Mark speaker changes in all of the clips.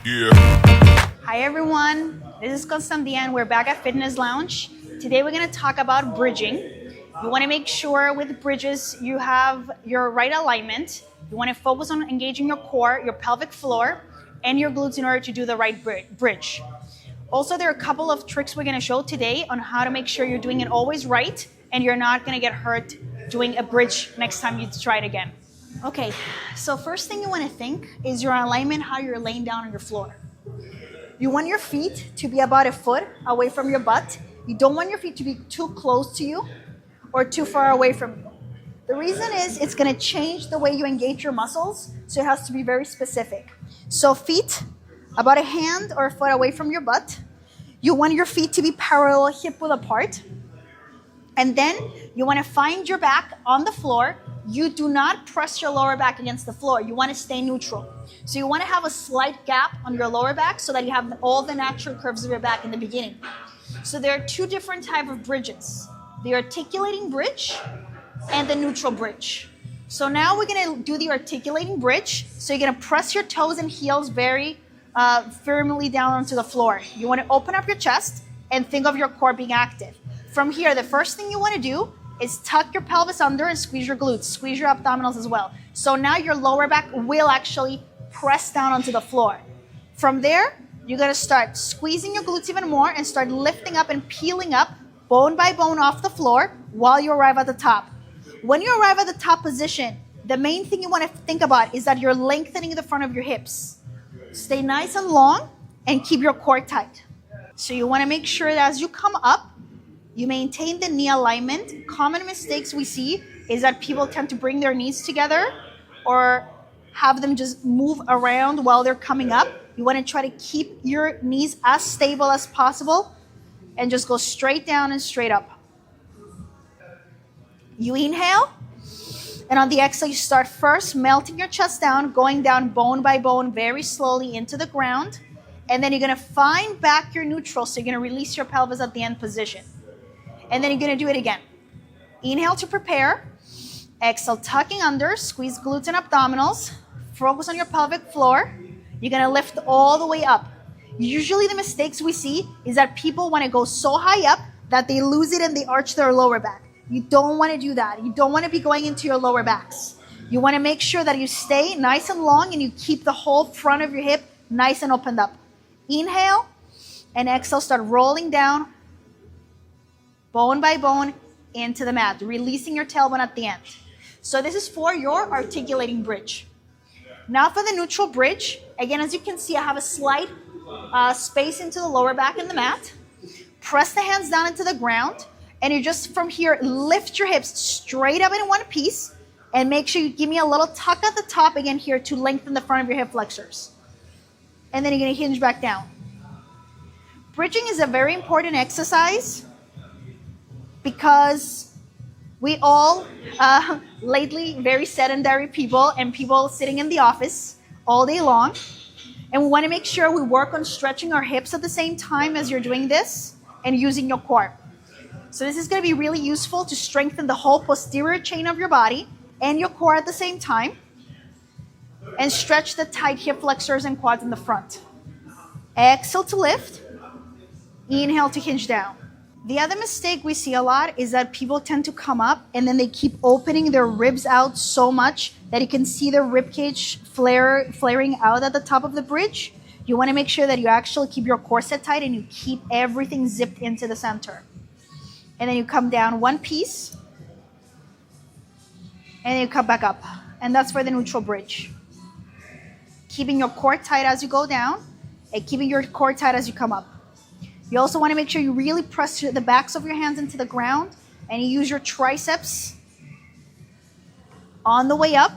Speaker 1: Yeah.
Speaker 2: Hi everyone, this is Constantia and we're back at Fitness Lounge. Today we're going to talk about bridging. You want to make sure with bridges you have your right alignment. You want to focus on engaging your core, your pelvic floor, and your glutes in order to do the right bridge. Also, there are a couple of tricks we're going to show today on how to make sure you're doing it always right and you're not going to get hurt doing a bridge next time you try it again. Okay, so first thing you want to think is your alignment, how you're laying down on your floor. You want your feet to be about a foot away from your butt. You don't want your feet to be too close to you or too far away from you. The reason is it's going to change the way you engage your muscles, so it has to be very specific. So feet about a hand or a foot away from your butt. You want your feet to be parallel, hip width apart. And then you want to find your back on the floor. You do not press your lower back against the floor. You want to stay neutral. So you want to have a slight gap on your lower back so that you have all the natural curves of your back in the beginning. So there are two different types of bridges. The articulating bridge and the neutral bridge. So now we're going to do the articulating bridge. So you're going to press your toes and heels very firmly down onto the floor. You want to open up your chest and think of your core being active. From here, the first thing you want to do is tuck your pelvis under and squeeze your glutes, squeeze your abdominals as well. So now your lower back will actually press down onto the floor. From there, you're going to start squeezing your glutes even more and start lifting up and peeling up bone by bone off the floor while you arrive at the top. When you arrive at the top position, the main thing you want to think about is that you're lengthening the front of your hips. Stay nice and long and keep your core tight. So you want to make sure that as you come up, you maintain the knee alignment. Common mistakes we see is that people tend to bring their knees together or have them just move around while they're coming up. You want to try to keep your knees as stable as possible and just go straight down and straight up. You inhale, and on the exhale, you start first melting your chest down, going down bone by bone very slowly into the ground, and then you're going to find back your neutral, so you're going to release your pelvis at the end position. And then you're going to do it again. Inhale to prepare. Exhale, tucking under, squeeze glutes and abdominals. Focus on your pelvic floor. You're going to lift all the way up. Usually the mistakes we see is that people want to go so high up that they lose it and they arch their lower back. You don't want to do that. You don't want to be going into your lower backs. You want to make sure that you stay nice and long and you keep the whole front of your hip nice and opened up. Inhale and exhale, start rolling down bone by bone into the mat, releasing your tailbone at the end. So this is for your articulating bridge. Now for the neutral bridge, again, as you can see, I have a slight space into the lower back in the mat. Press the hands down into the ground, and you just from here, lift your hips straight up in one piece, and make sure you give me a little tuck at the top again here to lengthen the front of your hip flexors. And then you're gonna hinge back down. Bridging is a very important exercise because we all, lately, very sedentary people and people sitting in the office all day long. And we want to make sure we work on stretching our hips at the same time as you're doing this and using your core. So this is going to be really useful to strengthen the whole posterior chain of your body and your core at the same time and stretch the tight hip flexors and quads in the front. Exhale to lift. Inhale to hinge down. The other mistake we see a lot is that people tend to come up and then they keep opening their ribs out so much that you can see their rib cage flaring out at the top of the bridge. You want to make sure that you actually keep your core set tight and you keep everything zipped into the center. And then you come down one piece and then you come back up. And that's for the neutral bridge. Keeping your core tight as you go down and keeping your core tight as you come up. You also want to make sure you really press the backs of your hands into the ground and you use your triceps on the way up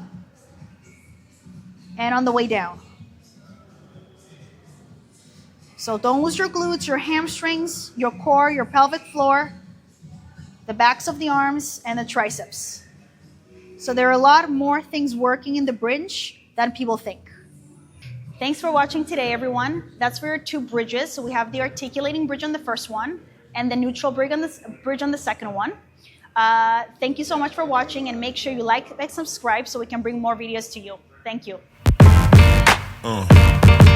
Speaker 2: and on the way down. So don't lose your glutes, your hamstrings, your core, your pelvic floor, the backs of the arms, and the triceps. So there are a lot more things working in the bridge than people think. Thanks for watching today, everyone. That's for your two bridges. So we have the articulating bridge on the first one and the neutral bridge on the second one. Thank you so much for watching, and make sure you like and subscribe so we can bring more videos to you. Thank you.
Speaker 1: Uh.